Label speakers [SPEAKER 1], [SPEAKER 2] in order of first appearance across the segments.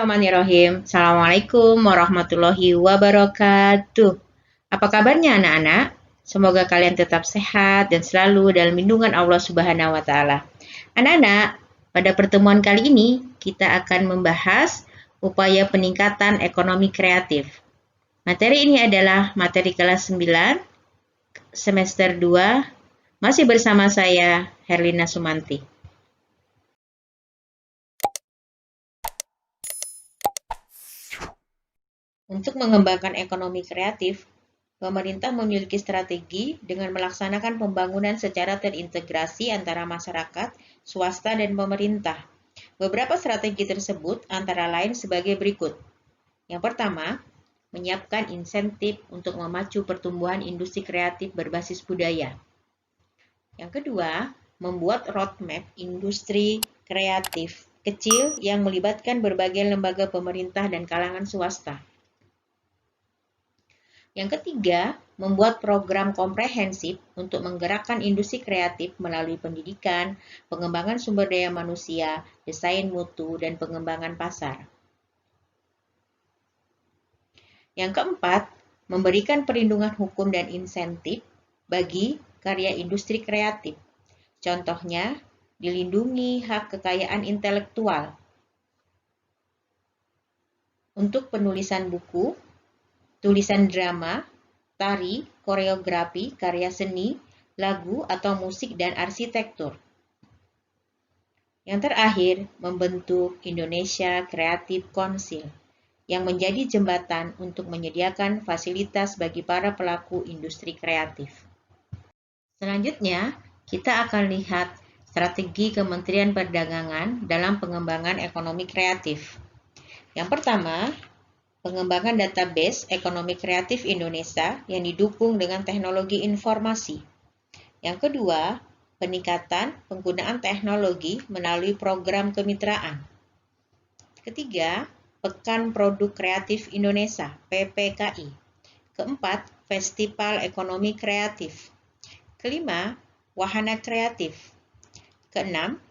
[SPEAKER 1] Bismillahirrahmanirrahim. Assalamualaikum warahmatullahi wabarakatuh. Apa kabarnya anak-anak? Semoga kalian tetap sehat dan selalu dalam lindungan Allah Subhanahu wa Ta'ala. Anak-anak, pada pertemuan kali ini kita akan membahas upaya peningkatan ekonomi kreatif. Materi ini adalah materi kelas 9 semester 2. Masih bersama saya, Herlina Sumanti. Untuk mengembangkan ekonomi kreatif, pemerintah memiliki strategi dengan melaksanakan pembangunan secara terintegrasi antara masyarakat, swasta, dan pemerintah. Beberapa strategi tersebut antara lain sebagai berikut. Yang pertama, menyiapkan insentif untuk memacu pertumbuhan industri kreatif berbasis budaya. Yang kedua, membuat roadmap industri kreatif kecil yang melibatkan berbagai lembaga pemerintah dan kalangan swasta. Yang ketiga, membuat program komprehensif untuk menggerakkan industri kreatif melalui pendidikan, pengembangan sumber daya manusia, desain mutu, dan pengembangan pasar. Yang keempat, memberikan perlindungan hukum dan insentif bagi karya industri kreatif. Contohnya, dilindungi hak kekayaan intelektual untuk penulisan buku, tulisan drama, tari, koreografi, karya seni, lagu atau musik, dan arsitektur. Yang terakhir, membentuk Indonesia Creative Council yang menjadi jembatan untuk menyediakan fasilitas bagi para pelaku industri kreatif. Selanjutnya, kita akan lihat strategi Kementerian Perdagangan dalam pengembangan ekonomi kreatif. Yang pertama, pengembangan database ekonomi kreatif Indonesia yang didukung dengan teknologi informasi. Yang kedua, peningkatan penggunaan teknologi melalui program kemitraan. Ketiga, Pekan Produk Kreatif Indonesia, PPKI. Keempat, Festival Ekonomi Kreatif. Kelima, Wahana Kreatif. Keenam,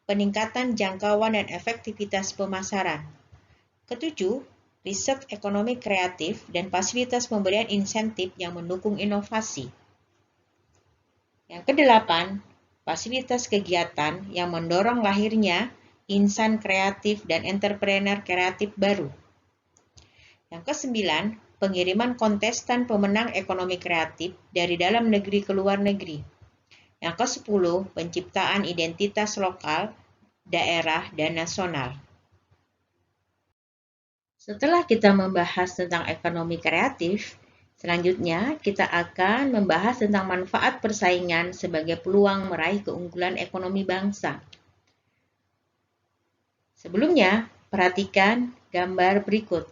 [SPEAKER 1] peningkatan jangkauan dan efektivitas pemasaran. Ketujuh, riset ekonomi kreatif dan fasilitas pemberian insentif yang mendukung inovasi. Yang kedelapan, fasilitas kegiatan yang mendorong lahirnya insan kreatif dan entrepreneur kreatif baru. Yang kesembilan, pengiriman kontestan pemenang ekonomi kreatif dari dalam negeri ke luar negeri. Yang kesepuluh, penciptaan identitas lokal, daerah, dan nasional. Setelah kita membahas tentang ekonomi kreatif, selanjutnya kita akan membahas tentang manfaat persaingan sebagai peluang meraih keunggulan ekonomi bangsa. Sebelumnya, perhatikan gambar berikut.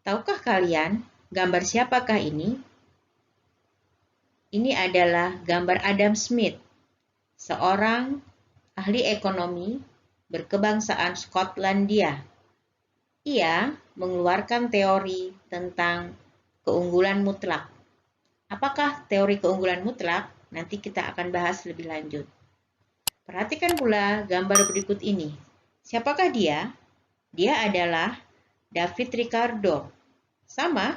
[SPEAKER 1] Tahukah kalian gambar siapakah ini? Ini adalah gambar Adam Smith, seorang ahli ekonomi berkebangsaan Skotlandia. Ia mengeluarkan teori tentang keunggulan mutlak. Apakah teori keunggulan mutlak? Nanti kita akan bahas lebih lanjut. Perhatikan pula gambar berikut ini. Siapakah dia? Dia adalah David Ricardo. Sama,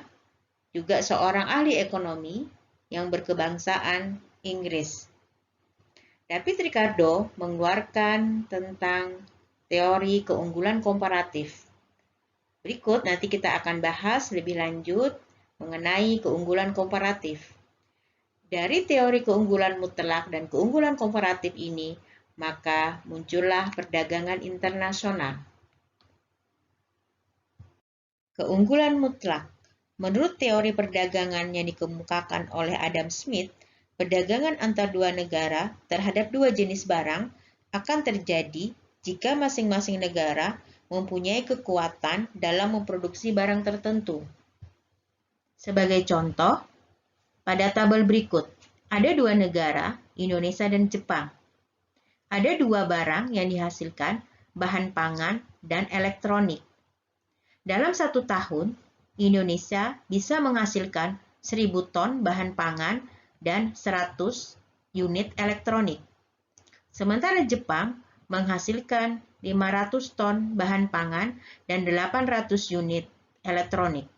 [SPEAKER 1] juga seorang ahli ekonomi yang berkebangsaan Inggris. David Ricardo mengeluarkan tentang teori keunggulan komparatif. Berikut nanti kita akan bahas lebih lanjut mengenai keunggulan komparatif. Dari teori keunggulan mutlak dan keunggulan komparatif ini, maka muncullah perdagangan internasional. Keunggulan mutlak. Menurut teori perdagangan yang dikemukakan oleh Adam Smith, perdagangan antar dua negara terhadap dua jenis barang akan terjadi jika masing-masing negara mempunyai kekuatan dalam memproduksi barang tertentu. Sebagai contoh, pada tabel berikut, ada dua negara, Indonesia dan Jepang. Ada dua barang yang dihasilkan, bahan pangan dan elektronik. Dalam 1 tahun, Indonesia bisa menghasilkan 1.000 ton bahan pangan dan 100 unit elektronik. Sementara Jepang menghasilkan 500 ton bahan pangan dan 800 unit elektronik.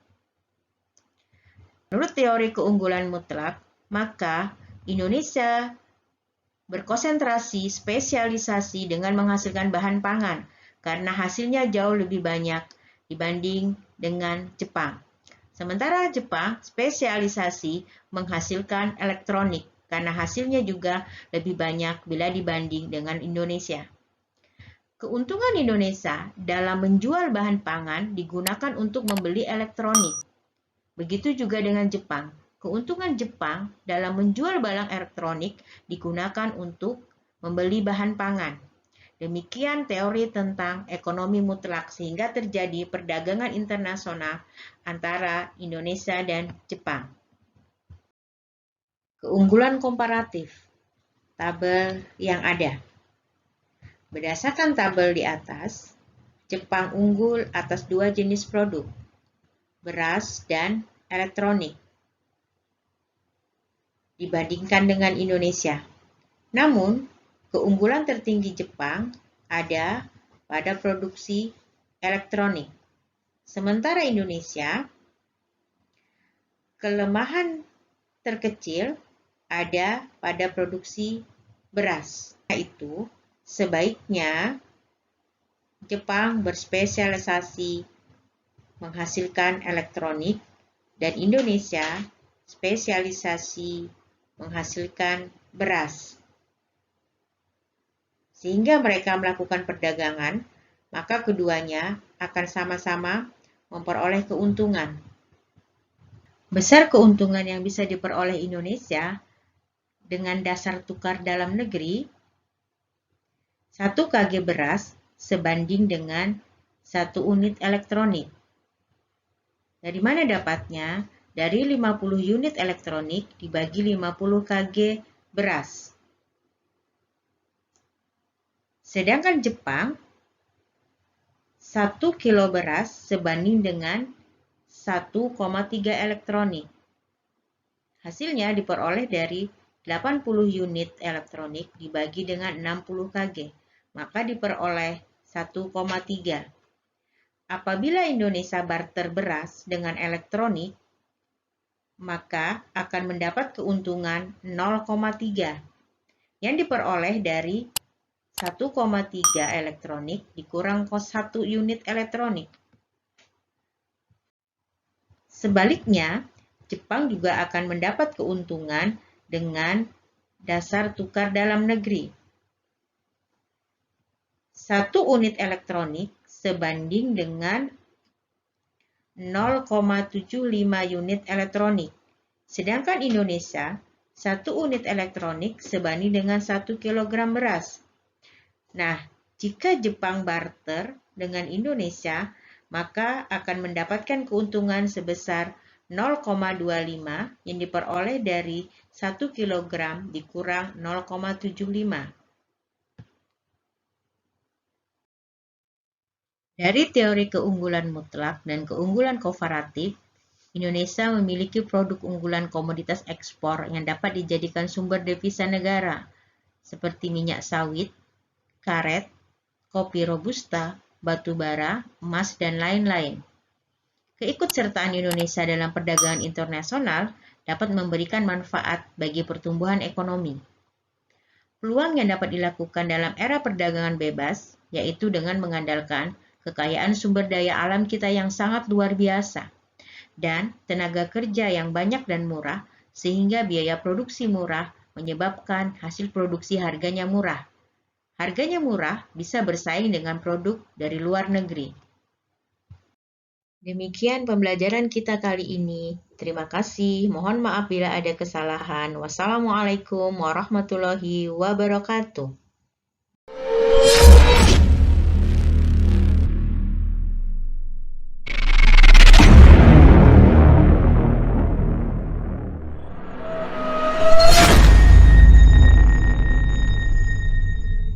[SPEAKER 1] Menurut teori keunggulan mutlak, maka Indonesia berkonsentrasi spesialisasi dengan menghasilkan bahan pangan karena hasilnya jauh lebih banyak dibanding dengan Jepang. Sementara Jepang spesialisasi menghasilkan elektronik karena hasilnya juga lebih banyak bila dibanding dengan Indonesia. Keuntungan Indonesia dalam menjual bahan pangan digunakan untuk membeli elektronik. Begitu juga dengan Jepang. Keuntungan Jepang dalam menjual barang elektronik digunakan untuk membeli bahan pangan. Demikian teori tentang ekonomi mutlak sehingga terjadi perdagangan internasional antara Indonesia dan Jepang. Keunggulan komparatif. Tabel yang ada. Berdasarkan tabel di atas, Jepang unggul atas dua jenis produk, beras dan elektronik, dibandingkan dengan Indonesia. Namun, keunggulan tertinggi Jepang ada pada produksi elektronik. Sementara Indonesia, kelemahan terkecil ada pada produksi beras. Yaitu, sebaiknya Jepang berspesialisasi menghasilkan elektronik dan Indonesia spesialisasi menghasilkan beras. Sehingga mereka melakukan perdagangan, maka keduanya akan sama-sama memperoleh keuntungan. Besar keuntungan yang bisa diperoleh Indonesia dengan dasar tukar dalam negeri, 1 kg beras sebanding dengan 1 unit elektronik. Dari mana dapatnya? Dari 50 unit elektronik dibagi 50 kg beras. Sedangkan Jepang, 1 kilo beras sebanding dengan 1,3 elektronik. Hasilnya diperoleh dari 80 unit elektronik dibagi dengan 60 kg. Maka diperoleh 1,3. Apabila Indonesia barter beras dengan elektronik, maka akan mendapat keuntungan 0,3 yang diperoleh dari 1,3 elektronik dikurang kos 1 unit elektronik. Sebaliknya, Jepang juga akan mendapat keuntungan dengan dasar tukar dalam negeri. 1 unit elektronik sebanding dengan 0,75 unit elektronik. Sedangkan Indonesia, 1 unit elektronik sebanding dengan 1 kg beras. Nah, jika Jepang barter dengan Indonesia, maka akan mendapatkan keuntungan sebesar 0,25 yang diperoleh dari 1 kg dikurang 0,75. Dari teori keunggulan mutlak dan keunggulan komparatif, Indonesia memiliki produk unggulan komoditas ekspor yang dapat dijadikan sumber devisa negara, seperti minyak sawit, karet, kopi robusta, batu bara, emas, dan lain-lain. Keikutsertaan Indonesia dalam perdagangan internasional dapat memberikan manfaat bagi pertumbuhan ekonomi. Peluang yang dapat dilakukan dalam era perdagangan bebas, yaitu dengan mengandalkan kekayaan sumber daya alam kita yang sangat luar biasa, dan tenaga kerja yang banyak dan murah, sehingga biaya produksi murah menyebabkan hasil produksi harganya murah. Harganya murah bisa bersaing dengan produk dari luar negeri. Demikian pembelajaran kita kali ini. Terima kasih. Mohon maaf bila ada kesalahan. Wassalamualaikum warahmatullahi wabarakatuh.